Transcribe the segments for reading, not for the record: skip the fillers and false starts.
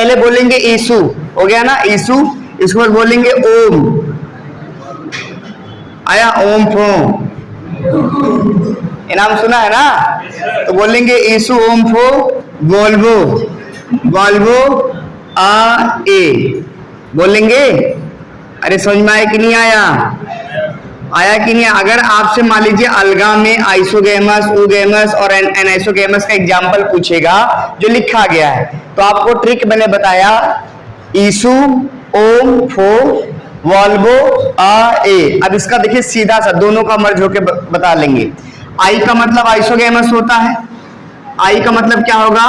पहले बोलेंगे ईसु, हो गया ना ईसु, इसके बाद बोलेंगे ओम, आया ओम फो, ये नाम सुना है ना, तो बोलेंगे ईसु ओम फो वोल्वो, वोल्वो आ ए बोलेंगे। अरे समझ में आया कि नहीं आया, आया कि नहीं? अगर आपसे मान लीजिए अलगा में आइसोगेमस, ऊगेमस और एनाइसोगेमस का एग्जाम्पल पूछेगा जो लिखा गया है, तो आपको ट्रिक मैंने बताया, ईसु ओम फो वोल्वो आ ए। अब इसका देखिए सीधा सा दोनों का मर्ज होके बता लेंगे। आई का मतलब आइसोगेमस होता है, आई का मतलब क्या होगा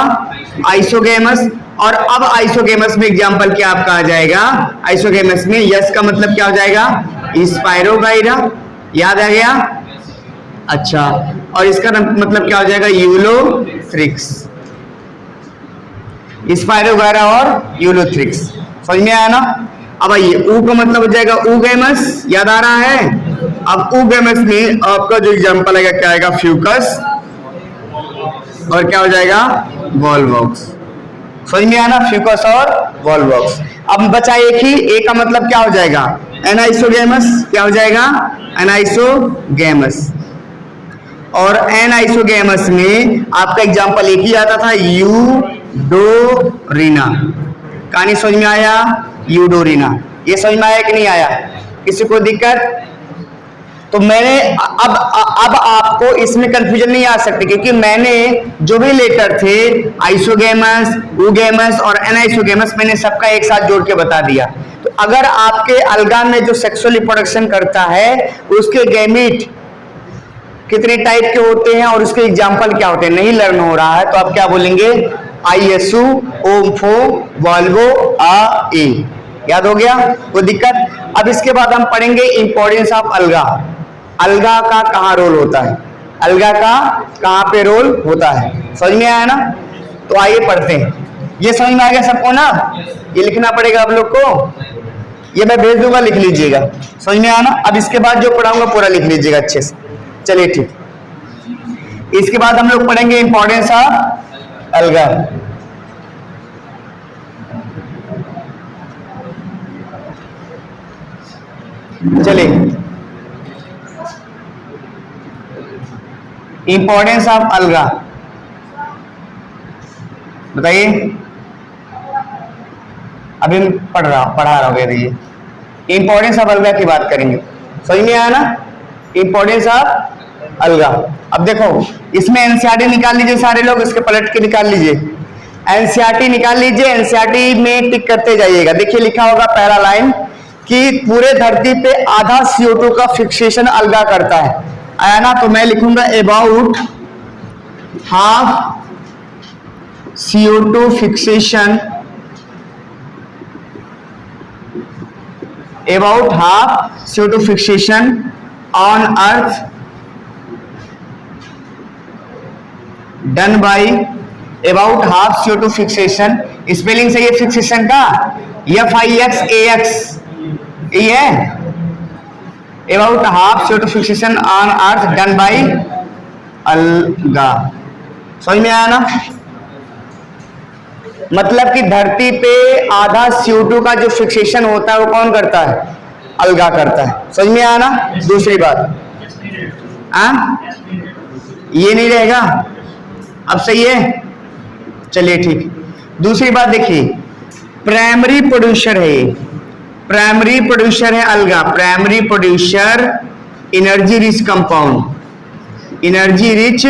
आइसोगेमस, और अब आइसोगेमस में एग्जाम्पल क्या आपका आ जाएगा, आइसोगेमस में यस का मतलब क्या हो जाएगा स्पाइरोगाइरा, याद आ गया? अच्छा, और इसका मतलब क्या हो जाएगा यूलोथ्रिक्स, स्पाइरोगाइरा और यूलोथ्रिक्स, समझ में आया ना? अब आइए ऊ का मतलब हो जाएगा ऊगेमस, याद आ रहा है? अब ऊगेमस में आपका जो एग्जाम्पल आएगा क्या आएगा फ्यूकस, और क्या हो जाएगा वॉल्वॉक्स, समझ में आया ना? फ्यूकस और वॉल्वॉक्स। अब बचा एक ही, ए का मतलब क्या हो जाएगा एनाइसोगेमस, क्या हो जाएगा एनाइसोगेमस, और एनाइसोगेमस में आपका एग्जाम्पल एक ही आता था यूडोरिना, कहानी समझ में आया? यूडोरिना, ये समझ में आया कि नहीं आया? किसी को दिक्कत? तो मैंने अब आपको इसमें कंफ्यूजन नहीं आ सकती, क्योंकि मैंने जो भी लेटर थे आइसोगेमस, ऊगेमस और एनाइसोगेमस मैंने सबका एक साथ जोड़ के बता दिया। तो अगर आपके अलगा में जो सेक्सुअल रिप्रोडक्शन करता है उसके गैमीट कितने टाइप के होते हैं और उसके एग्जाम्पल क्या होते हैं नहीं लर्न हो रहा है, तो आप क्या बोलेंगे आईएसयू ओम्फो वॉल्वो आ ए, याद हो गया? कोई दिक्कत? अब इसके बाद हम पढ़ेंगे इंपॉर्टेंस ऑफ अलगा, अलगा का कहाँ रोल होता है, अलगा का कहाँ पे रोल होता है, समझ में आया ना? तो आइए पढ़ते हैं। ये समझ में आ गया सबको ना? ये लिखना पड़ेगा आप लोग को, ये मैं भेज दूंगा, लिख लीजिएगा, समझ में आया ना? अब इसके बाद जो पढ़ाऊंगा पूरा लिख लीजिएगा अच्छे से। चलिए ठीक, इसके बाद हम लोग पढ़ेंगे इंपॉर्टेंस ऑफ अलगा। चलिए, इंपॉर्टेंस ऑफ अलगा बताइए। अभी पढ़ा रहा हूँ, इंपॉर्टेंस ऑफ अलगा की बात करेंगे, समझ में आया ना? इंपॉर्टेंस ऑफ अलगा। अब देखो इसमें एनसीईआरटी निकाल लीजिए सारे लोग, इसके पलट के निकाल लीजिए, एनसीईआरटी निकाल लीजिए, एनसीईआरटी में टिक करते जाइएगा। देखिए लिखा होगा पहला लाइन कि पूरे धरती पे आधा CO2 का फिक्सेशन अलगा करता है, आया ना? तो मैं लिखूंगा about half CO2 fixation, about half CO2 fixation on earth done by, about half CO2 fixation, spelling से ये फिक्सेशन का FIXAX ये है, about half CO2 fixation on earth done by अलगा, समझ में आया ना? मतलब कि धरती पे आधा CO2 का जो फिक्सेशन होता है वो कौन करता है? अलगा करता है, समझ में आया ना? दूसरी बात ये नहीं रहेगा, अब सही है? चलिए ठीक, दूसरी बात देखिए, प्राइमरी प्रोड्यूसर है ये, प्राइमरी प्रोड्यूसर है अलगा, primary producer energy rich compound, energy rich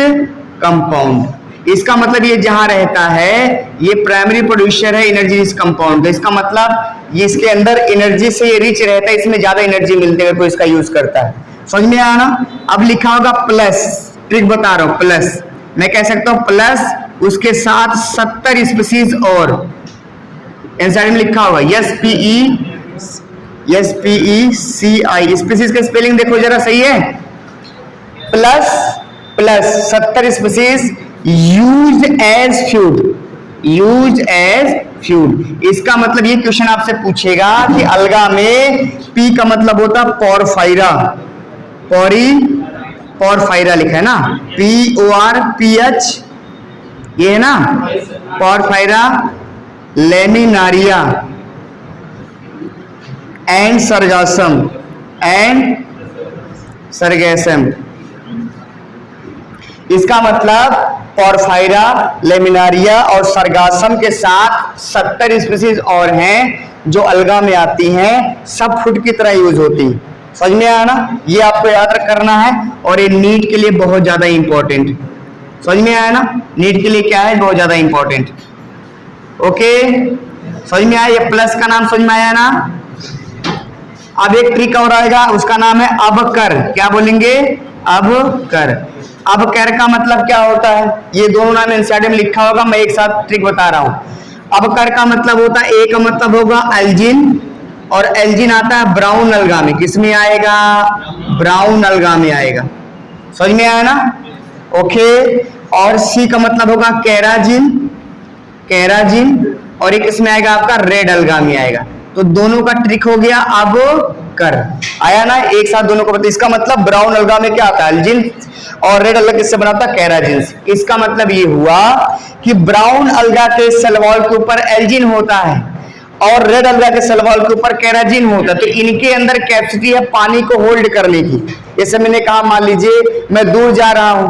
compound, इसका मतलब ये जहां रहता है ये प्राइमरी प्रोड्यूसर है एनर्जी रिच कंपाउंड, तो इसका मतलब ये इसके अंदर एनर्जी से ये रिच रहता है, इसमें ज्यादा एनर्जी मिलती है कोई इसका यूज करता है, समझ में आया ना? अब लिखा होगा प्लस, ट्रिक बता रहा हूं, प्लस मैं कह सकता हूं प्लस उसके साथ 70 स्पीसीज और एनसीईआरटी में लिखा होगा SPECI, स्पीसीज का स्पेलिंग देखो जरा, सही है? Plus plus 70 species used as food, used as food, इसका मतलब ये क्वेश्चन आपसे पूछेगा कि अलगा में P का मतलब होता पोरफाइरा, पोरफाइरा लिखा है ना, PORPH ये है ना पोरफाइरा, लेमिनारिया एंड सरगेसम। इसका मतलब पोरफायरा, लेमिनारिया और सरगासम के साथ 70 स्पीसीज और हैं जो अलगा में आती हैं, सब फूड की तरह यूज होती। समझ में आया ना? ये आपको याद करना है और ये नीट के लिए बहुत ज्यादा इंपॉर्टेंट। समझ में आया ना? नीट के लिए क्या है, बहुत ज्यादा इंपॉर्टेंट। ओके, समझ में आया? ये प्लस का नाम समझ में आया ना? अब एक ट्रिक और आएगा, उसका नाम है अबकर। क्या बोलेंगे? अबकर। अबकर का मतलब क्या होता है? ये दोनों नाम एनसीईआरटी में लिखा होगा, मैं एक साथ ट्रिक बता रहा हूं। अबकर का मतलब होता है, एक का मतलब होगा एल्जिन, और एल्जिन आता है ब्राउन अलगा में। किस में आएगा? ब्राउन अलगा में आएगा। समझ में आया ना? ओके। और सी का मतलब होगा कैराजिन, और एक इसमें आएगा आपका रेड अलगा में आएगा। तो दोनों का ट्रिक हो गया अब कर। आया ना? एक साथ दोनों को बता। इसका मतलब ब्राउन अलगा में क्या आता है? एल्जिन, और रेड अलगा किससे बनाता है? कैराजिन। इसका मतलब ये हुआ कि ब्राउन अलगा के सेल वॉल के ऊपर एल्जिन होता है और रेड अलगा के सेल वॉल के ऊपर कैराजिन होता है। तो इनके अंदर कैपेसिटी है पानी को होल्ड करने की। जैसे मैंने कहा, मान लीजिए मैं दूर जा रहा हूं,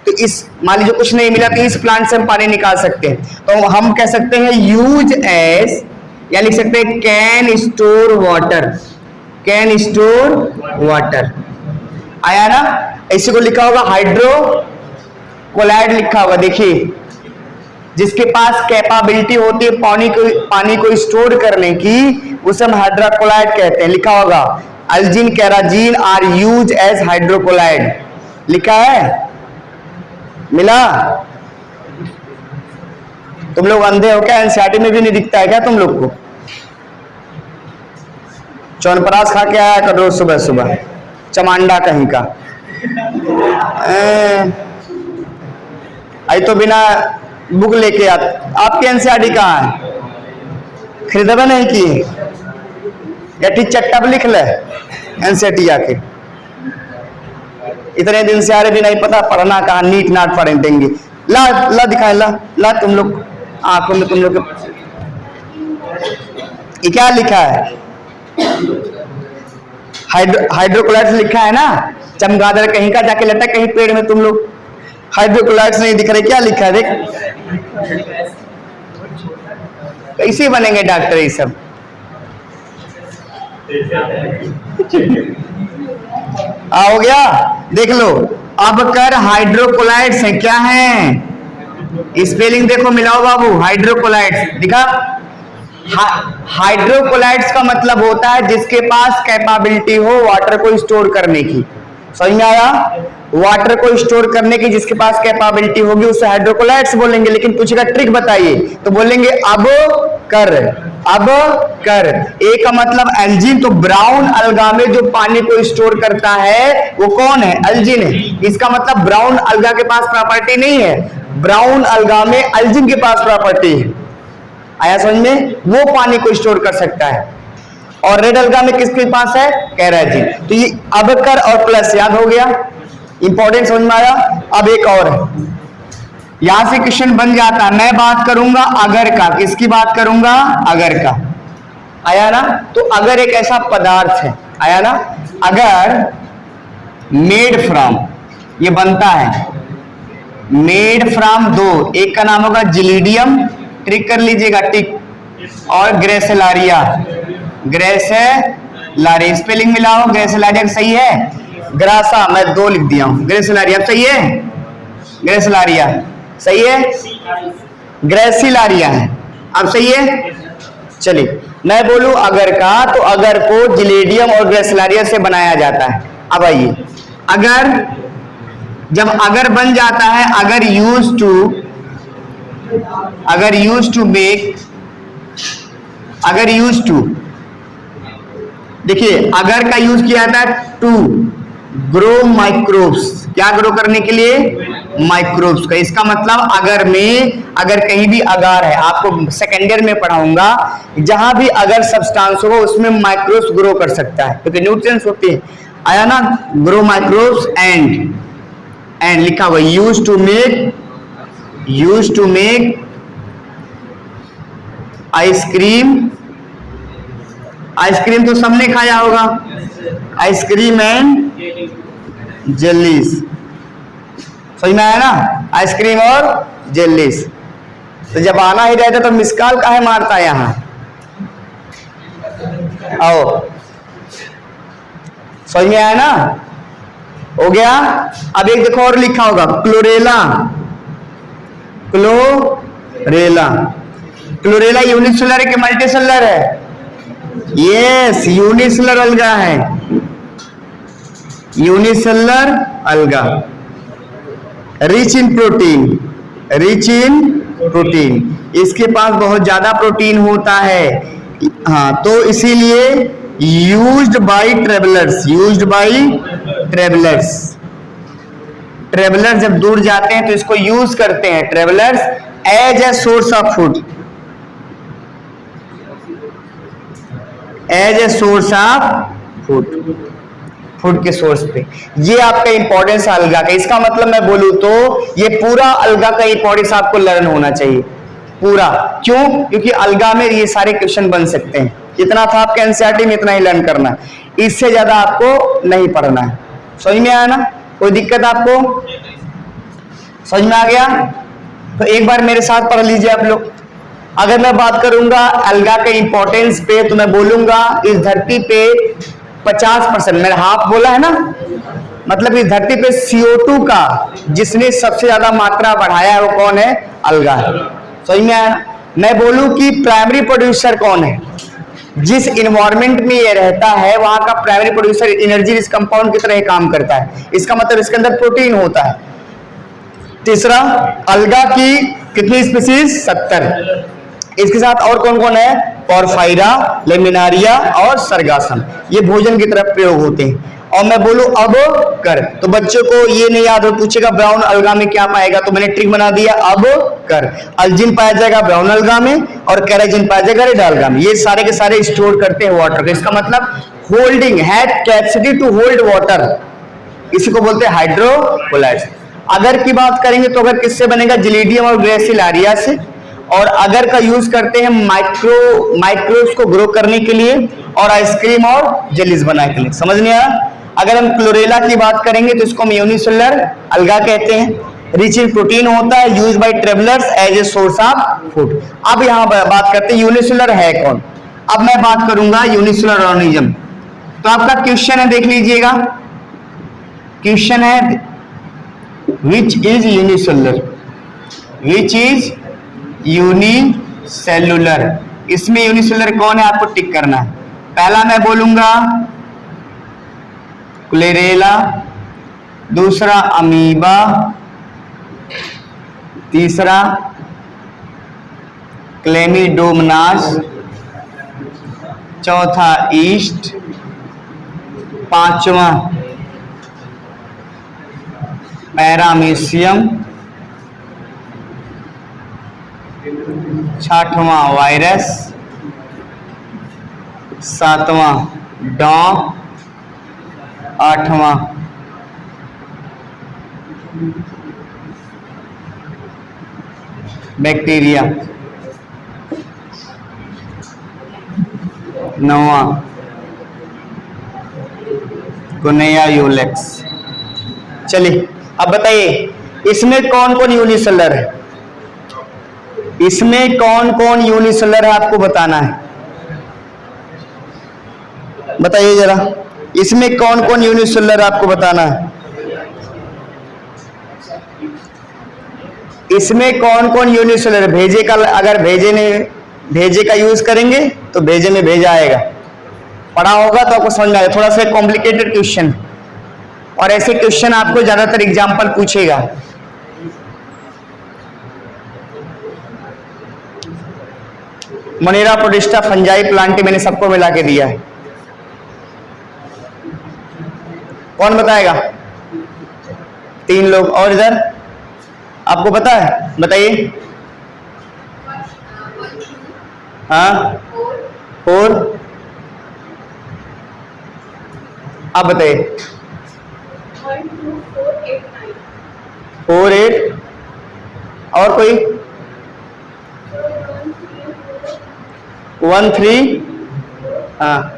तो इस मान लीजिए कुछ नहीं मिला, तो इस प्लांट से हम पानी निकाल सकते हैं। तो हम कह सकते हैं यूज एज, या लिख सकते हैं कैन स्टोर वाटर। आया ना? इसी को लिखा होगा हाइड्रोकोलाइड लिखा होगा। देखिए, जिसके पास कैपेबिलिटी होती है पानी को स्टोर करने की, उसे हम हाइड्रोकोलाइड कहते हैं। लिखा होगा algin carrageenan are used as hydrocolloid. लिखा है? मिला? तुम लोग अंधे हो क्या? एनसीईआरटी में भी नहीं दिखता है क्या तुम लोग को? च्यवनप्राश खा के आया करो सुबह सुबह, चमांडा कहीं का। आई तो बिना बुक लेके आपके एनसीईआरटी कहाँ है? खरीदबे नहीं की? या ठीक चट्टा पे लिख ले एनसीईआरटी जाके। इतने दिन से आ रहे भी नहीं पता पढ़ना कहाँ, नीट नाट पढ़े देंगे। ला दिखाए, ला तुम लोग आंखों में, तुम लोग ये क्या लिखा है? हाइड्रोकोलाइड्स लिखा है ना? चमगादड़ कहीं का जाके लटक कहीं पेड़ में। तुम लोग हाइड्रोकोलाइड्स नहीं दिख रहे, क्या लिखा है? देख, कैसे बनेंगे डॉक्टर ये सब? हो गया? देख लो, अब कर हाइड्रोकोलाइड्स है। क्या है? स्पेलिंग देखो, मिलाओ बाबू। हाइड्रोकोलाइड्स दिखा? हाइड्रोकोलाइड्स का मतलब होता है जिसके पास कैपेबिलिटी हो वाटर को स्टोर करने की। समझ में आया? वाटर को स्टोर करने की जिसके पास कैपेबिलिटी होगी उसे हाइड्रोकोलाइड्स बोलेंगे। लेकिन पूछेगा ट्रिक बताइए, तो बोलेंगे अब कर। ए का मतलब एल्जिन, तो ब्राउन अलगा में जो पानी को स्टोर करता है वो कौन है? एल्जिन है। इसका मतलब ब्राउन अलगा के पास प्रॉपर्टी नहीं है, ब्राउन अलगा में एल्जिन के पास प्रॉपर्टी है। आया समझ में? वो पानी को स्टोर कर सकता है। और रेड अलगा में किसके पास है? कैराजिन। तो ये अब कर और प्लस याद हो गया, इंपॉर्टेंट समझ में आया। अब एक और है, यहां से क्वेश्चन बन जाता है। मैं बात करूंगा अगर का। किसकी बात करूंगा? अगर का। आया ना? तो अगर एक ऐसा पदार्थ है, आया ना? अगर मेड फ्रॉम, ये बनता है मेड फ्रॉम दो, एक का नाम होगा जिलीडियम, ट्रिक कर लीजिएगा, टिक, और ग्रेसेलारिया। स्पेलिंग मिलाओ। ग्रेसेलारिया सही है? ग्रासा, मैं 2 लिख दिया हूं। ग्रेसेलारिया सही है? ग्रेसेलारिया सही है? ग्रेसिलारिया है। अब सही है? चलिए, मैं बोलूं अगर का, तो अगर को जिलेडियम और ग्रेसिलारिया से बनाया जाता है। अब आइए, अगर जब अगर बन जाता है, अगर यूज टू देखिए, अगर का यूज किया जाता है टू ग्रो माइक्रोब्स। क्या ग्रो करने के लिए? माइक्रोब्स का। इसका मतलब अगर में, अगर कहीं भी अगर है, आपको सेकेंड ईयर में पढ़ाऊंगा, जहां भी अगर सब्सटेंस होगा उसमें माइक्रोब्स ग्रो कर सकता है, क्योंकि न्यूट्रिएंट्स होते हैं। आया ना? ग्रो माइक्रोब्स एंड लिखा हुआ use to make ice cream, ice cream तो सबने खाया होगा, आइसक्रीम एंड जेलीज, समझ में आया ना, आइसक्रीम और जेलीज। तो जब आना ही रहता तो मिस कॉल काहे मारता है यहाँ, आओ, समझ में आया ना, हो गया। अब एक देखो और लिखा होगा क्लोरेला, क्लोरेला, क्लोरेला यूनिसेलुलर है कि मल्टीसेलुलर है? यस, यूनिसेलुलर अलगा है, यूनिसेलुलर अलगा, rich in protein, rich in protein, इसके पास बहुत ज्यादा प्रोटीन होता है। हाँ, तो इसीलिए used by travellers, used by travellers, travellers जब दूर जाते हैं तो इसको यूज करते हैं travellers as a source of food, as a source of food, food के सोर्स पे। ये आपका इंपॉर्टेंस अलगा का, इसका मतलब मैं बोलूं तो ये पूरा अलगा का इंपॉर्टेंस आपको लर्न होना चाहिए पूरा। क्यों? क्योंकि अलगा में ये सारे क्वेश्चन बन सकते हैं। इतना था आपके एनसीईआरटी में, इतना ही लर्न करना है, इससे ज्यादा आपको नहीं पढ़ना है। समझ में आया ना? कोई दिक्कत आपको? समझ में आ गया? तो एक बार मेरे साथ पढ़ लीजिए आप लोग। अगर मैं बात करूंगा अलगा के इंपॉर्टेंस पे तो मैं बोलूंगा इस धरती पे 50%, मैंने हाफ बोला है ना, मतलब इस धरती पे CO2 का जिसने सबसे ज्यादा मात्रा बढ़ाया है वो कौन है? अलगा है। समझ में आया? मैं बोलूं कि प्राइमरी प्रोड्यूसर कौन है? जिस इन्वायरमेंट में ये रहता है वहां का primary producer energy rich compound की तरह काम करता है, इसका मतलब इसके अंदर प्रोटीन होता है। तीसरा, अलगा की कितनी स्पीसीज? 70। इसके साथ और कौन कौन है? पोरफायरा, लेमिनारिया और सरगासम, ये भोजन की तरफ प्रयोग होते हैं। और मैं बोलूं अब कर, तो बच्चों को ये नहीं याद हो, पूछेगा ब्राउन अलगा में क्या पाएगा, तो मैंने ट्रिक बना दिया, अब कर। अल्जिन पाया जाएगा ब्राउन अलगा में और कैराजिन पाया जाएगा रेड अलगा में। ये सारे के सारे स्टोर करते हैं वाटर को, इसका मतलब होल्डिंग है, कैपेसिटी टू होल्ड वाटर, इसी को बोलते हैं हाइड्रोकोलाइट्स। अगर की बात करेंगे तो अगर किससे बनेगा? जिलीडियम और ग्रेसिलारिया से। और अगर का यूज करते हैं माइक्रोब्स को ग्रो करने के लिए और आइसक्रीम और जेलीज बनाने के लिए। समझ नहीं आया? अगर हम क्लोरेला की बात करेंगे तो इसको हम यूनिसेलुलर अलगा कहते हैं, रिच इन प्रोटीन होता है, use by travellers as a source of food. अब यहां बात करते हैं यूनिसेलुलर है कौन। अब मैं बात करूंगा यूनिसेलुलर ऑर्गेनिज्म। तो आपका क्वेश्चन है, देख लीजिएगा, क्वेश्चन है which is unicellular, which is unicellular. इसमें यूनिसेलुलर कौन है आपको टिक करना है। पहला मैं बोलूंगा क्लोरेला, दूसरा अमीबा, तीसरा क्लेमिडोमनास, चौथा ईस्ट, पांचवा पैरामीशियम, छठवां वायरस, सातवां डॉग, आठवां बैक्टीरिया, नौवां गुनेया यूलेक्स। चलिए अब बताइए इसमें कौन कौन यूनिसेलुलर है, इसमें कौन कौन यूनिसेलुलर है आपको बताना है। बताइए जरा, इसमें कौन कौन यूनिसेलुलर आपको बताना है। इसमें कौन कौन यूनिसेलुलर? भेजे का, अगर भेजे का यूज करेंगे तो भेजे में भेजा आएगा, पढ़ा होगा तो आपको समझ में आएगा। थोड़ा सा कॉम्प्लिकेटेड क्वेश्चन, और ऐसे क्वेश्चन आपको ज्यादातर एग्जाम्पल पूछेगा। मोनेरा, प्रोटिस्टा, फंजाई, प्लांटी, मैंने सबको मिला के दिया है। कौन बताएगा? 3 लोग। और इधर आपको पता है? बताइए। हाँ, 4। आप बताइए। 4, 8। और कोई? 1 3, हाँ,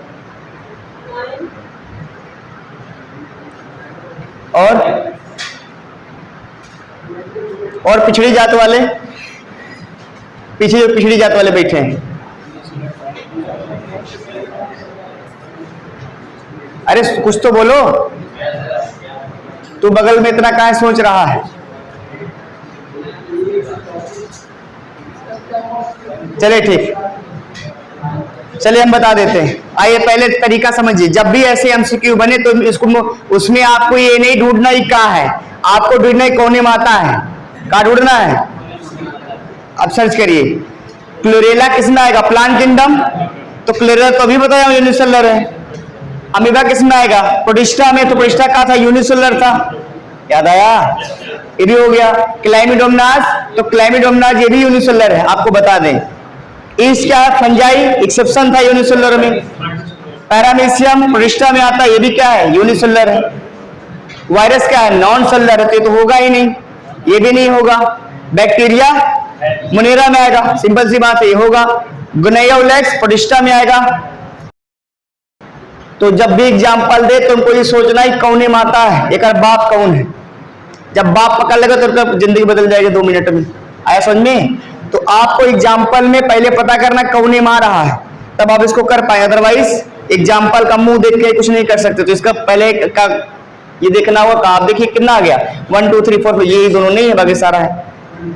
और पिछड़ी जात वाले, पीछे जो पिछड़ी जात वाले बैठे हैं, अरे कुछ तो बोलो, तू बगल में इतना काहे सोच रहा है? चलिए ठीक, चलिए हम बता देते हैं। आइए पहले तरीका समझिए। जब भी ऐसे एमसीक्यू बने तो इसको, उसमें आपको ये नहीं ढूंढना ही कहाँ है, आपको ढूंढना ही कौन माता है, कहाँ ढूंढना है। अब सर्च करिए क्लोरेला किसमें आएगा, प्लांट किंगडम, तो क्लोरेला तो अभी बताया यूनिसेलुलर है। अमीबा किसमें आएगा, प्रोटिस्टा में, तो प्रोटिस्टा कहा था, यूनिसेलुलर था, याद आया, ये भी हो गया। क्लाइमिडोमोनास, तो क्लाइमिडोमोनास ये भी यूनिसेलुलर है, आपको बता दें। ईस्ट क्या है, फंजाई, एक्सेप्शन था यूनिसेलुलर में। पैरामीशियम प्रोटिस्टा में आता है, ये भी क्या है, यूनिसेलुलर है। वायरस क्या है, नॉन सेलुलर है, तो होगा ही नहीं, ये भी नहीं होगा। बैक्टीरिया मुनेरा में आएगा, सिंपल सी बात है, ये होगा। गुनायोलेक्स प्रोटिस्टा में आएगा। तो जब भी एग्जाम्पल दे तो उनको ये सोचना ही कौन माता है, एक बाप कौन है। जब बाप पकड़ लेगा तो उनका जिंदगी बदल जाएगी 2 मिनट में। आया समझ में? तो आपको एग्जाम्पल में पहले पता करना कौन मार रहा है, तब आप इसको कर पाए, अदरवाइज एग्जाम्पल का मुंह देख के कुछ नहीं कर सकते। तो इसका पहले का ये देखना होगा। आप देखिए कितना आ गया, 1 2 3 4, ये दोनों नहीं है, बाकी सारा है।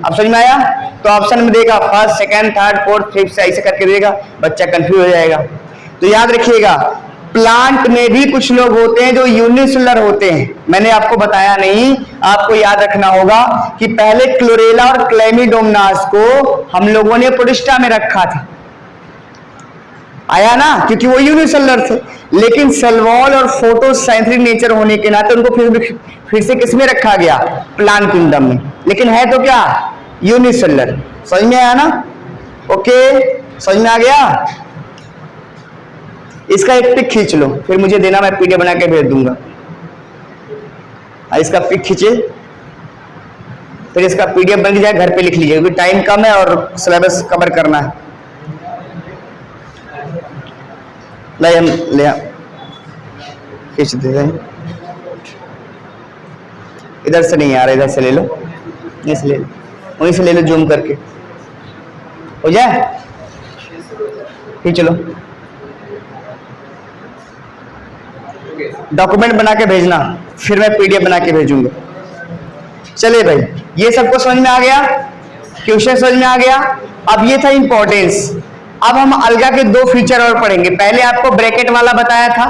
अब समझ में आया? तो ऑप्शन में देगा first, second, third, fourth, fifth से ऐसे करके देगा, बच्चा कंफ्यूज हो जाएगा। तो याद रखिएगा, प्लांट में भी कुछ लोग होते हैं जो यूनिसेलुलर होते हैं, मैंने आपको बताया नहीं, आपको याद रखना होगा कि पहले क्लोरेला और क्लेमिडोमोनास को हम लोगों ने प्रोटिस्टा में रखा था, आया ना, क्योंकि वो यूनिसेलुलर थे। लेकिन सेलवॉल और फोटोसिंथेटिक नेचर होने के नाते उनको फिर से किस में रखा गया, प्लांट किंगडम में, लेकिन है तो क्या, यूनिसेलुलर। समझ में आया ना? ओके, समझ में आ गया? इसका एक पिक खींच लो, फिर मुझे देना, मैं पीडीएफ बना के भेज दूंगा। इसका पिक खींचे, फिर इसका पीडीएफ बन जाए, घर पे लिख लीजिए, क्योंकि टाइम कम है और सिलेबस कवर करना है। ले खींच दे, इधर से नहीं आ रहा, इधर से ले लो, इससे ले लो, वहीं से ले लो, जूम करके हो जाए, खींच लो। डॉक्यूमेंट बना के भेजना, फिर मैं पीडीएफ बना के भेजूंगा। चलिए भाई, ये सबको समझ में आ गया, क्वेश्चन समझ में आ गया। अब ये था इंपॉर्टेंस। अब हम अलगा के 2 फीचर और पढ़ेंगे। पहले आपको ब्रैकेट वाला बताया था,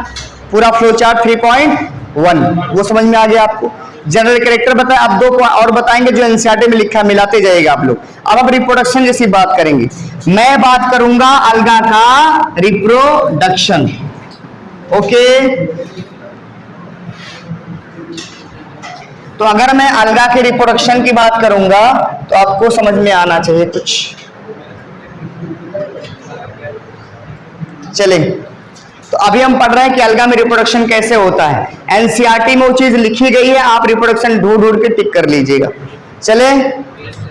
पूरा फ्लो चार्ट 3.1, वो समझ में आ गया आपको। जनरल कैरेक्टर बताया, अब 2 और बताएंगे जो एनसीईआरटी में लिखा, मिलाते जाएगा आप लोग। अब हम रिप्रोडक्शन जैसी बात करेंगे। मैं बात करूंगा अलगा का रिप्रोडक्शन, ओके। तो अगर मैं अलगा के रिप्रोडक्शन की बात करूंगा तो आपको समझ में आना चाहिए कुछ। चले, तो अभी हम पढ़ रहे हैं कि अलगा में रिप्रोडक्शन कैसे होता है। एनसीईआरटी में वो चीज लिखी गई है, आप रिप्रोडक्शन ढूंढ ढूंढ के टिक कर लीजिएगा। चले,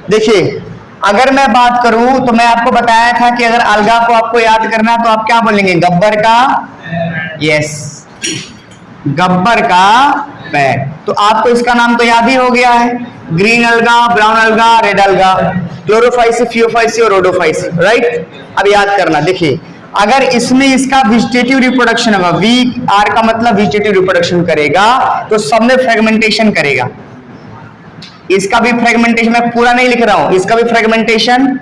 देखिए, अगर मैं बात करूं तो मैं आपको बताया था कि अगर अलगा को आपको याद करना है तो आप क्या बोलेंगे, गब्बर का, यस, गब्बर का पैड। तो आपको इसका नाम तो याद ही हो गया है, ग्रीन अलगा, ब्राउन अलगा, रेड अलगा, क्लोरोफाइसी, फियोफाइसी और रोडोफाइसी, राइट। अब याद करना, देखिए, अगर इसमें इसका वेजिटेटिव रिप्रोडक्शन होगा, वी आर का मतलब वेजिटेटिव रिप्रोडक्शन करेगा, तो सब में फ्रेगमेंटेशन करेगा। इसका भी फ्रेगमेंटेशन, मैं पूरा नहीं लिख रहा हूं, इसका भी फ्रेगमेंटेशन,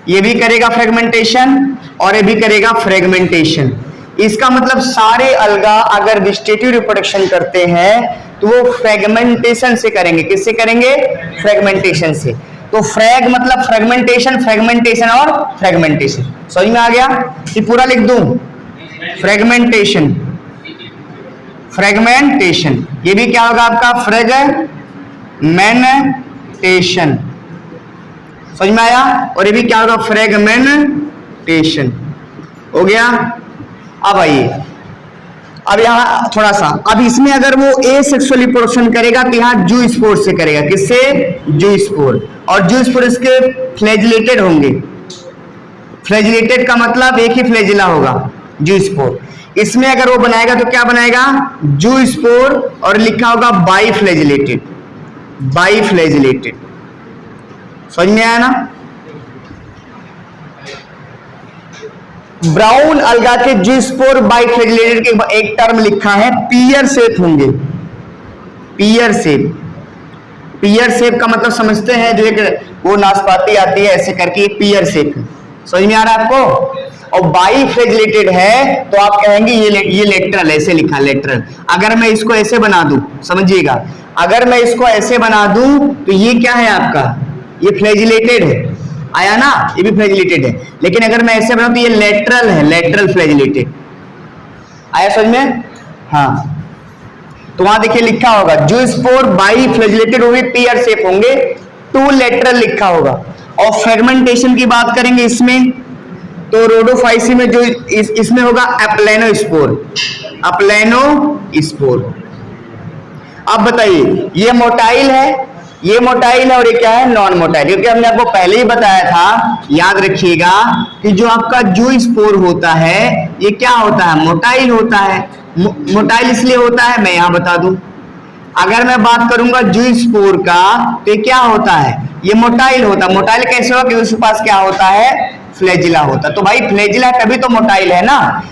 ये भी करेगा फ्रेगमेंटेशन और ये भी करेगा फ्रेगमेंटेशन। इसका मतलब सारे अलगा अगर वेजिटेटिव रिप्रोडक्शन करते हैं तो वो फ्रेगमेंटेशन से करेंगे। किससे करेंगे? फ्रेगमेंटेशन से। तो फ्रैग मतलब फ्रेगमेंटेशन, फ्रेगमेंटेशन और फ्रेगमेंटेशन। समझ में आ गया? ये पूरा लिख दूं, फ्रेगमेंटेशन, फ्रेगमेंटेशन, ये भी क्या होगा आपका, फ्रेगमेंटेशन। समझ में आया? और ये भी क्या होगा, फ्रेगमेंटेशन। हो गया? अब आइए, अब यहाँ थोड़ा सा, अब इसमें अगर वो ए सेक्सुअल रिप्रोडक्शन करेगा तो यहाँ जू स्पोर से करेगा। किससे? जू स्पोर। और जू स्पोर इसके फ्लैजिलेटेड होंगे, फ्लैजिलेटेड का मतलब एक ही फ्लैजिला होगा, जूस्पोर। इसमें अगर वो बनाएगा तो क्या बनाएगा, जूस्पोर, और लिखा होगा बाई फ्लैजिलेटेड, बाई फ्लैजिलेटेड। समझ में आया ना। ब्राउन अलगा के जूस्पोर बाई फ्लैजिलेटेड के एक टर्म लिखा है, पियर शेप होंगे, पियर शेप। पियर शेप का मतलब समझते हैं, जो एक वो नाशपाती आती है ऐसे करके, पियर शेप है। समझ में आ रहा है आपको। और बाई फ्लैजिलेटेड है तो आप कहेंगे ये लेटरल, ऐसे लिखा लेटरल। अगर मैं इसको ऐसे बना दूं, समझिएगा, अगर मैं इसको ऐसे बना दूं तो ये क्या है आपका, ये फ्लैजिलेटेड है, आया ना, ये भी फ्लैजिलेटेड है। लेकिन अगर मैं ऐसे बनाऊं तो ये लेटरल है, लेटरल फ्लैजिलेटेड। आया समझ में। हाँ, तो वहां देखिए लिखा होगा जूस्पोर बाई फ्लैजिलेटेड, वो भी पियर शेप होंगे, टू लेटरल लिखा होगा। और फ्रेगमेंटेशन की बात करेंगे इसमें, तो रोडोफाइसी में जो इसमें होगा एप्लेनोस्पोर, एप्लेनोस्पोर। अब बताइए, ये मोटाइल है, ये मोटाइल है, और ये क्या है, नॉन मोटाइल। क्योंकि हमने आपको पहले ही बताया था, याद रखिएगा, कि जो आपका जूस्पोर होता है ये क्या होता है, मोटाइल होता है। मोटाइल इसलिए होता है, मैं यहां बता दूं, अगर मैं बात करूंगा जूस्पोर का तो ये क्या होता है, ये मोटाइल होता है। मोटाइल कैसे होगा, कि उसके पास क्या होता है, फ्लैजिला होता। तो भाई फ्लैजिला तभी तो मोटाइल है ना।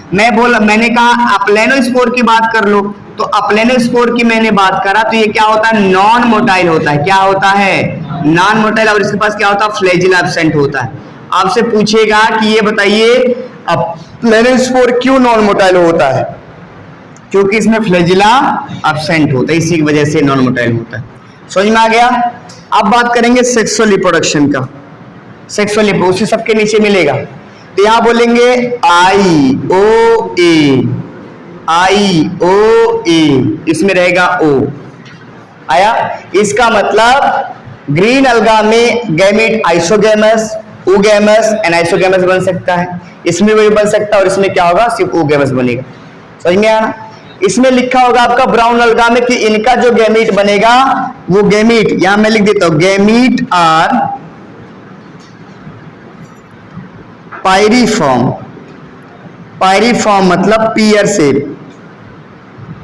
मैंने कहा अप्लेनोस्पोर की बात कर लो, तो अप्लेनोस्पोर की मैंने बात करा तो ये क्या होता है, नॉन मोटाइल होता है। क्या होता है, नॉन मोटाइल, और इसके पास क्या होता है, फ्लैजिला एब्सेंट होता है। आपसे पूछेगा कि ये बताइए अप्लेनोस्पोर क्यों नॉन मोटाइल होता है, क्योंकि इसमें फ्लैजिला एब्सेंट होता है, इसी की वजह से नॉन मोटाइल होता है। समझ में आ गया। अब बात करेंगे सेक्सुअल रिप्रोडक्शन का। सेक्सुअल रिप्रोडक्शन सबके नीचे मिलेगा, तो यहां बोलेंगे IOA, IOA, इसमें रहेगा O। आया। इसका मतलब ग्रीन अलगा में गैमीट आइसोगैमस, ओगैमस, एनाइसोगैमस बन सकता है, इसमें वही बन सकता है, और इसमें क्या होगा, सिर्फ ओगैमस बनेगा। समझ में आया। इसमें लिखा होगा आपका ब्राउन अलगा में कि इनका जो गैमीट बनेगा वो गैमीट, यहां मैं लिख देता हूं, गैमीट आर पायरीफॉर्म। पायरीफॉर्म मतलब पियर शेप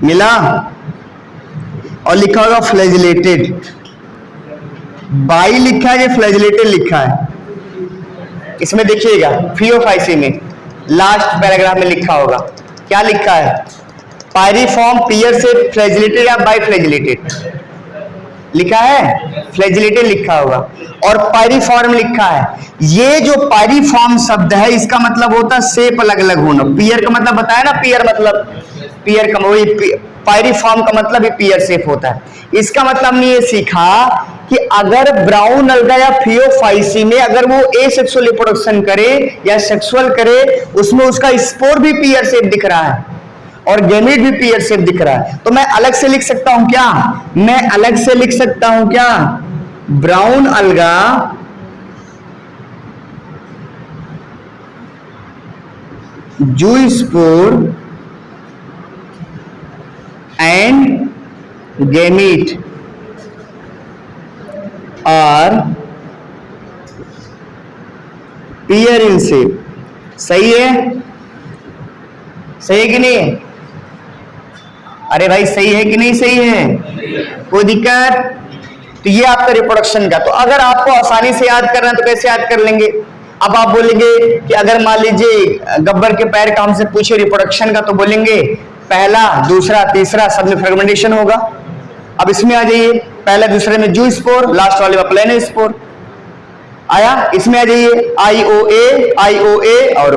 मिला, और लिखा होगा फ्लैजिलेटेड। बाई लिखा है, ये फ्लैजिलेटेड लिखा है। इसमें देखिएगा फियोफाइसी में लास्ट पैराग्राफ में लिखा होगा, क्या लिखा है, पायरीफॉर्म पियर शेप फ्लैजिलेटेड या बाई फ्लैजिलेटेड लिखा है, फ्लैजिलेटेड लिखा होगा, और पायरीफॉर्म लिखा है। ये जो पायरीफॉर्म शब्द है इसका मतलब होता है शेप अलग अलग होना। पियर का मतलब बताया ना, पियर मतलब, पियर का वही, पायरीफॉर्म का मतलब ही पियर शेप होता है। इसका मतलब हमने ये सीखा कि अगर ब्राउन अलगा या फियोफाइसी में अगर वो एसेक्सुअल रिप्रोडक्शन करे या सेक्सुअल करे, उसमें उसका स्पोर भी पियर शेप दिख रहा है और गैमीट भी पियर शेप दिख रहा है, तो मैं अलग से लिख सकता हूं क्या, मैं अलग से लिख सकता हूं क्या, brown algae zoospore and gamete are pear in shape. सही है, सही है कि नहीं है? अरे भाई सही है कि नहीं सही है? कोई दिक्कत? तो ये आपका रिप्रोडक्शन का। तो अगर आपको आसानी से याद करना है तो कैसे याद कर लेंगे? अब आप बोलेंगे कि अगर मान लीजिए गब्बर के पैर का हमसे पूछे रिप्रोडक्शन का, तो बोलेंगे पहला, दूसरा, तीसरा सब में फ्रेगमेंटेशन होगा। अब इसमें आ जाइए, पहले दूसरे में जूस्पोर, लास्ट वाले में प्लेनोस्पोर आया। इसमें आ जाइए IOA, IOA और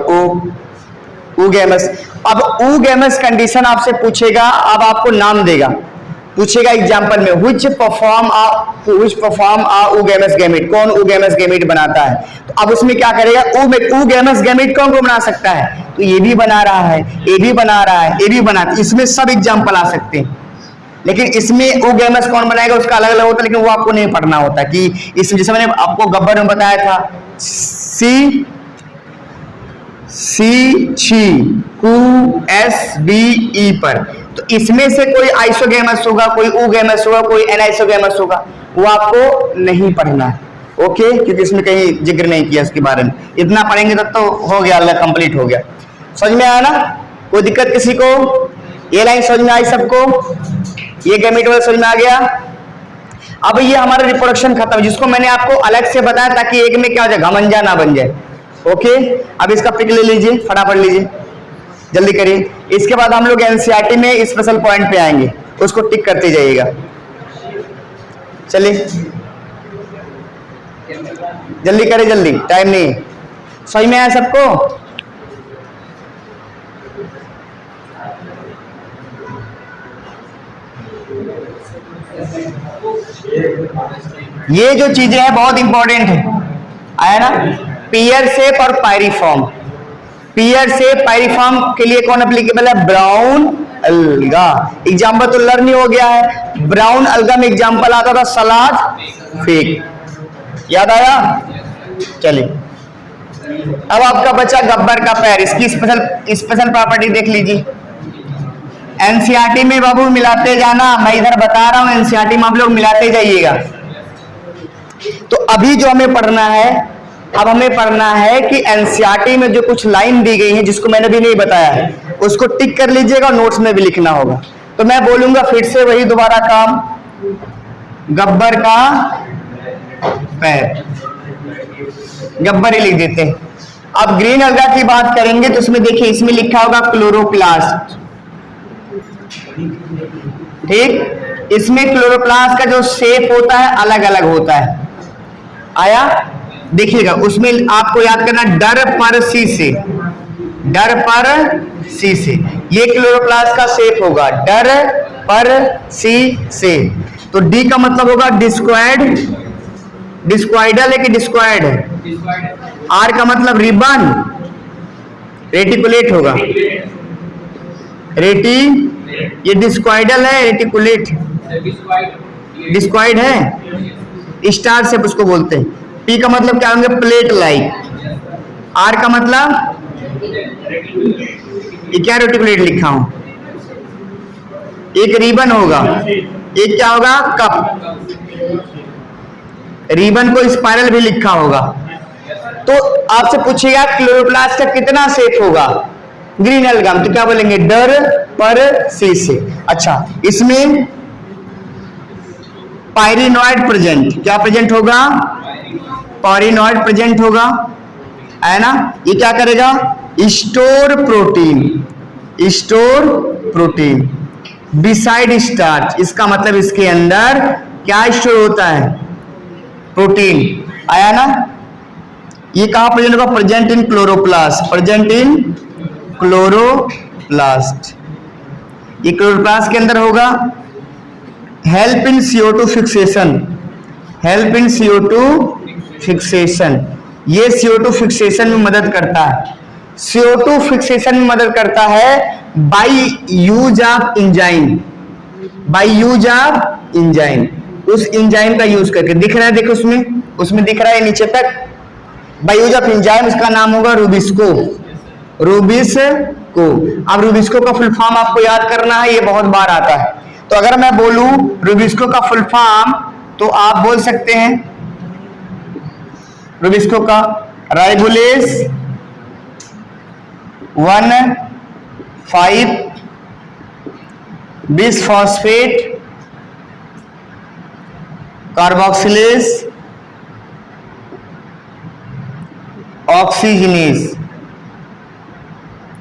ओगैमस। अब ओगैमस कंडीशन आपसे पूछेगा, अब आपको नाम देगा, पूछेगा एग्जांपल में व्हिच परफॉर्म ओगैमस गैमेट, कौन ओगैमस गैमेट बनाता है। तो अब उसमें क्या करेगा, ओगैमस गैमेट कौन को बना सकता है, तो ये भी बना रहा है, ये भी बना रहा है, ये भी बना, इसमें सब एग्जांपल आ सकते हैं। लेकिन इसमें ओगैमस कौन बनाएगा उसका अलग अलग होता है, लेकिन वो आपको नहीं पढ़ना होता कि इसमें, जैसे मैंने आपको गब्बर में बताया था CHUSBE पर, तो इसमें से कोई आइसोगैमस होगा, कोई ओगैमस होगा, कोई एनाइसोगैमस होगा, वो आपको नहीं पढ़ना है, ओके, क्योंकि इसमें कहीं जिक्र नहीं किया इसके बारे में। इतना पढ़ेंगे तब तो हो गया, अल्लाह कंप्लीट हो गया। समझ में आया ना? कोई दिक्कत किसी को? ये लाइन समझ में आई सबको? ये गैमेट वाला समझ में आ गया? अब ये हमारा रिप्रोडक्शन खत्म, जिसको मैंने आपको अलग से बताया ताकि एक में क्या हो जाए, घमंजा ना बन जाए। ओके, अब इसका पिक ले लीजिए, फटाफट लीजिए, जल्दी करिए। इसके बाद हम लोग एनसीईआरटी में स्पेशल पॉइंट पे आएंगे, उसको टिक करते जाइएगा। चलिए जल्दी करें, जल्दी, टाइम नहीं है। समझ में आया सबको? ये जो चीजें हैं बहुत इंपॉर्टेंट है, आया ना? पियर शेप और पायरिफॉर्म। पियर शेप पायरिफॉर्म के लिए कौन एप्लीकेबल है? ब्राउन अलगा। एग्जाम्पल तो लर्न ही हो गया है। ब्राउन अलगा में एग्जाम्पल आता था सलाद फेक, याद आया? चलिए, अब आपका बचा गब्बर का पैर। इसकी स्पेशल प्रॉपर्टी देख लीजिए। एनसीईआरटी में बाबू मिलाते जाना, मैं इधर बता रहा हूं, एनसीईआरटी में आप लोग मिलाते जाइएगा। तो अभी जो हमें पढ़ना है, अब हमें पढ़ना है कि एनसीईआरटी में जो कुछ लाइन दी गई है जिसको मैंने भी नहीं बताया है, उसको टिक कर लीजिएगा, नोट्स में भी लिखना होगा। तो मैं बोलूंगा फिर से वही दोबारा काम, गब्बर का पैर, गब्बर ही लिख देते हैं। अब ग्रीन अलगा की बात करेंगे तो उसमें देखिए, इसमें लिखा होगा क्लोरोप्लास्ट, ठीक? इसमें क्लोरोप्लास्ट का जो शेप होता है अलग अलग होता है, आया? देखिएगा, उसमें आपको याद करना डर पर सी से, डर पर सी से, ये क्लोरोप्लास्ट का शेप होगा, डर पर सी से। तो डी का मतलब होगा डिस्क्वायड, डिस्क्वाइडल है कि डिस्क्वायड है? आर का मतलब रिबन, रेटिकुलेट होगा, रेटी, ये डिस्क्वाइडल है, रेटिकुलेट, डिस्क्वाइड है, स्टार शेप उसको बोलते हैं। पी का मतलब क्या होंगे? Plate like. आर का मतलब, ये क्या रेटिकुलेट लिखा हूं, एक रिबन होगा, एक क्या होगा? कप। रिबन को स्पाइरल भी लिखा होगा। तो आपसे पूछेगा क्लोरोप्लास्ट का कितना शेप होगा ग्रीन अलगा में, तो क्या बोलेंगे? डर पर सी से। अच्छा, इसमें पायरिनॉइड प्रेजेंट, क्या प्रेजेंट होगा? पायरिनॉइड प्रेजेंट होगा, है ना? ये क्या करेगा? Store protein, store protein beside starch. इसका मतलब इसके अंदर क्या स्टोर होता है? प्रोटीन, आया ना? ये कहां प्रेजेंट होगा? Present in chloroplast, present in chloroplast, ये क्लोरोप्लास्ट के अंदर होगा। Help in CO2 fixation, help in CO2 fixation, ये CO2 फिक्सेशन में मदद करता है। CO2 फिक्सेशन में मदद करता है by use of enzyme, by use of enzyme, उस इंजाइम का यूज करके। दिख रहा है, देखो उसमें दिख रहा है नीचे तक, बाय यूज ऑफ इंजाइम, इसका नाम होगा रूबिस्को, रूबिस्को। अब रूबिस्को का फुल फॉर्म आपको याद करना है, ये बहुत बार आता है। तो अगर मैं बोलूं रूबिस्को का फुल फॉर्म, तो आप बोल सकते हैं रूबिस्को का राइबोलेस 1,5 बिसफॉस्फेट कार्बोक्सिलेज ऑक्सीजनेज,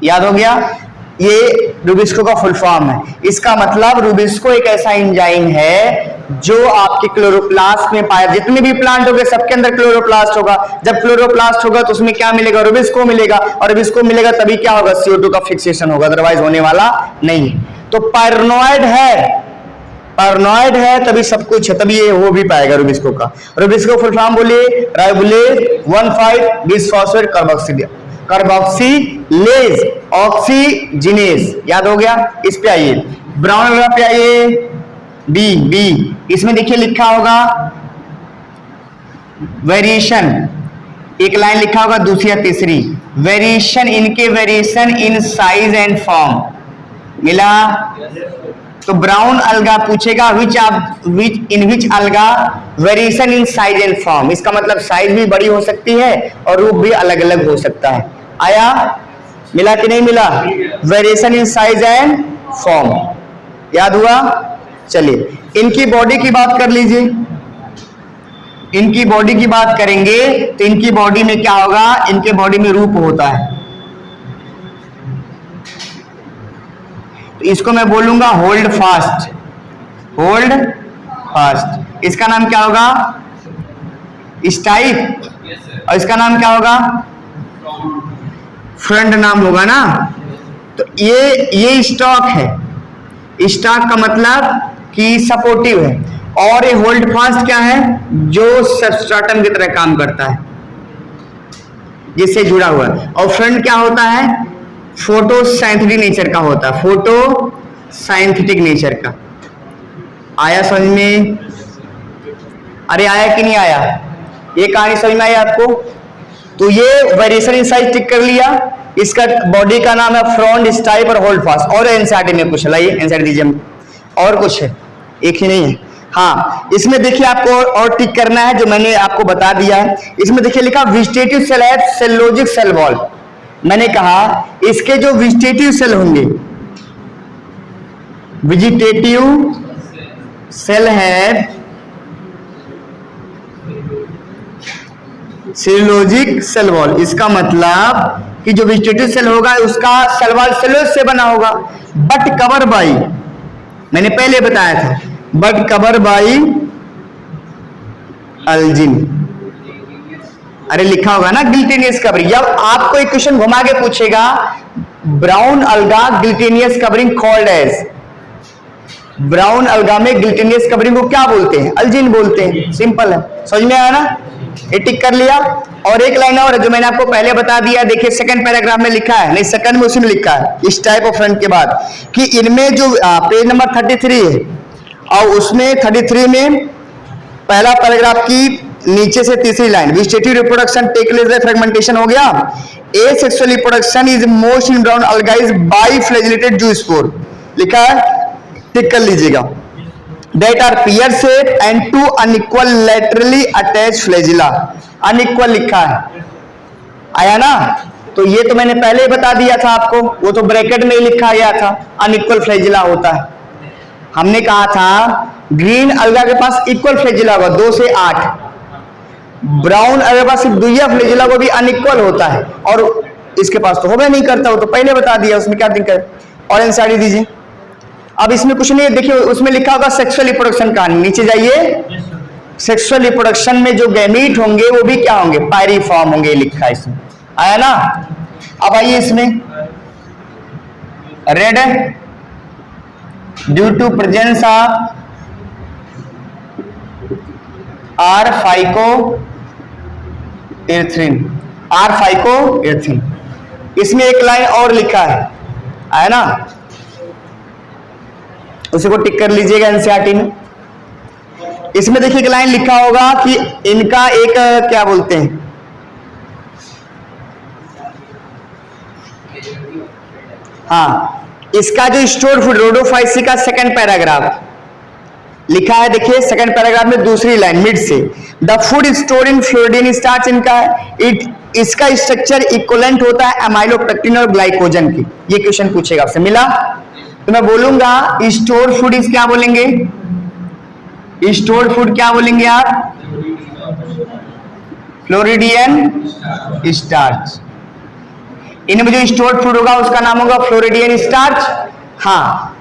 याद हो गया? ये रूबिस्को का फुल फॉर्म है। इसका मतलब रूबिस्को एक ऐसा एंजाइम है जो आपके क्लोरोप्लास्ट में पाया, जितने भी प्लांट हो गए सबके अंदर क्लोरोप्लास्ट होगा। जब क्लोरोप्लास्ट होगा तो उसमें क्या मिलेगा? रूबिस्को मिलेगा, और रूबिस्को मिलेगा तभी क्या होगा? CO2 का फिक्सेशन होगा, अदरवाइज होने वाला नहीं। तो पायरिनॉइड है, पायरिनॉइड है तभी सब कुछ है, तभी ये हो भी पाएगा रूबिस्को का। रूबिस्को फुल फॉर्म बोलिए, राइबोलेज 1,5 बिसफॉस्फेट कार्बोक्सिलेज ऑक्सीजनेज, याद हो गया? इस पे आइए, ब्राउन अलगा पे आइए, बी। इसमें देखिए लिखा होगा वेरिएशन, एक लाइन लिखा होगा, दूसरी या तीसरी, वेरिएशन, इनके variation in size and form, मिला? तो ब्राउन अलगा पूछेगा इन विच अलगा variation in size and form. इसका मतलब साइज भी बड़ी हो सकती है और रूप भी अलग अलग हो सकता है। आया, मिला कि नहीं मिला? Variation in size and form याद हुआ? चलिए इनकी बॉडी की बात कर लीजिए। इनकी बॉडी की बात करेंगे तो इनकी बॉडी में क्या होगा? इनके बॉडी में रूप होता है। तो इसको मैं बोलूंगा होल्ड फास्ट, होल्ड फास्ट। इसका नाम क्या होगा? स्टाइप। और इसका नाम क्या होगा? फ्रंट नाम होगा ना। तो ये स्टॉक है। स्टॉक का मतलब कि सपोर्टिव है। और ये होल्ड फास्ट क्या है? जो सबस्ट्रेटम की तरह काम करता है, जिससे जुड़ा हुआ है। और फ्रंट क्या होता है? फोटोसाइंथेटिक नेचर का होता है, फोटोसाइंथेटिक नेचर का। आया समझ में? अरे आया कि नहीं आया? ये कहानी समझ में आई आपको? तो ये वेरिएशन इन साइज टिक कर लिया। इसका बॉडी का नाम है फ्रंट, स्टाइप और होल्ड फास्ट। और एनसीईआरटी में कुछ लाइए, एनसीईआरटी दीजिए। और कुछ है? एक ही नहीं है। हाँ, इसमें देखिए आपको और टिक करना है जो मैंने आपको बता दिया है। इसमें देखिए लिखा वेजिटेटिव सेल है, सेलोजिक सेल वॉल। मैंने कहा इसके जो वेजिटेटिव सेल होंगे, वेजिटेटिव सेल है सेलोजिक सेल वॉल। इसका मतलब कि जो वेजिटेटिव सेल होगा उसका सेल वॉल सेलुलोज से बना होगा, बट कवर बाई, मैंने पहले बताया था, बट कवर बाई अल्जिन। अरे लिखा होगा ना गिल्टिनियस कवरिंग। जब आपको एक क्वेश्चन घुमा के पूछेगा ब्राउन अलगा गिल्टिनियस कवरिंग कॉल्ड एज, ब्राउन अलगा में गिल्टिनियस कवरिंग को क्या बोलते हैं? अल्जिन बोलते हैं। सिंपल है, समझ में आया ना? ये टिक कर लिया। और एक लाइन और है जो मैंने आपको पहले बता दिया, देखिए सेकंड पैराग्राफ में लिखा है, नहीं सेकंड में उसी में लिखा है इस टाइप ऑफ फ्रंट के बाद कि इनमें जो पेज नंबर 33 है और उसमें 33 में पहला पैराग्राफ की नीचे से तीसरी line, vegetative reproduction take place by fragmentation हो गया। Asexual reproduction is most in brown algae is biflagellated zoospore लिखा है, टिक कर लीजिएगा। That are pear shaped and two unequal laterally attached flagella, unequal लिखा है। आया ना? तो ये तो मैंने पहले ही बता दिया था आपको, वो तो ब्रैकेट में ही लिखा गया था, अनइक्वल फ्लैजिला होता है। हमने कहा था ग्रीन अलगा के पास इक्वल फ्लैजिला होगा 2 से 8, ब्राउन अलगा के पास सिर्फ दुइया फ्लैजिला को भी अनइक्वल होता है, और इसके पास तो होगा नहीं करता, वो तो पहले बता दिया, उसमें क्या दिक्कत? और एनसीईआरटी दीजिए। अब इसमें कुछ नहीं है, देखिए उसमें लिखा होगा सेक्सुअल रिप्रोडक्शन का, नीचे जाइए। सेक्सुअल रिप्रोडक्शन में जो गैमीट होंगे वो भी क्या होंगे? पायरीफॉर्म होंगे, लिखा है इसमें। आया ना? अब आइए इसमें red due to presence of R phycoerythrin, इसमें एक लाइन और लिखा है। आया ना? उसी को टिक कर लीजिएगा एनसीईआरटी में। इसमें देखिए एक लाइन लिखा होगा कि इनका एक क्या बोलते हैं, हाँ, इसका जो स्टोर फूड रोडोफाइसी का सेकंड पैराग्राफ लिखा है, देखिए सेकंड पैराग्राफ में दूसरी लाइन मिड से, the food store in floridean starch इनका है, इसका स्ट्रक्चर इक्विवेलेंट होता है एमाइलोपेक्टिन और ग्लाइकोजन की। ये क्वेश्चन पूछेगा आपसे, मिला? तो मैं बोलूंगा स्टोर फूड इस क्या बोलेंगे? स्टोर फूड क्या बोलेंगे आप? Floridean starch. इनमें जो स्टोर फूड होगा उसका नाम होगा फ्लोरिडियन स्टार्च। हाँ,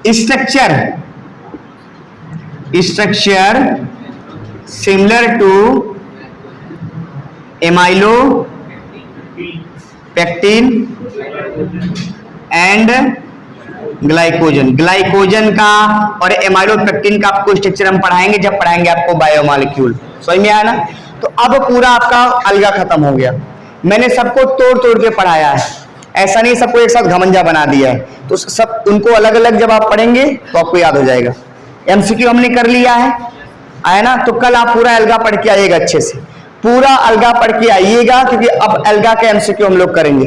structure similar to amylopectin and glycogen. Glycogen का और एमाइलोपेक्टिन का आपको स्ट्रक्चर हम पढ़ाएंगे जब पढ़ाएंगे आपको बायोमॉलिक्यूल। समझ में आया ना? तो अब पूरा आपका अलगा खत्म हो गया। मैंने सबको तोड़ तोड़ के पढ़ाया है, ऐसा नहीं सबको एक साथ घमंजा बना दिया है। तो सब उनको अलग अलग जब आप पढ़ेंगे तो आपको याद हो जाएगा। एमसीक्यू हमने कर लिया है, आया ना? तो कल आप पूरा अलगा पढ़ के आइएगा, अच्छे से पूरा अलगा पढ़ के आइएगा, क्योंकि अब अलगा का एमसीक्यू हम लोग करेंगे।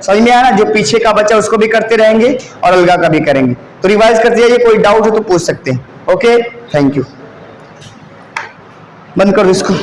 समझ में आया ना? जो पीछे का बच्चा उसको भी करते रहेंगे और अलगा का भी करेंगे। तो रिवाइज करते जाइए, कोई डाउट हो तो पूछ सकते हैं। Okay, thank you. बंद कर दो इसको।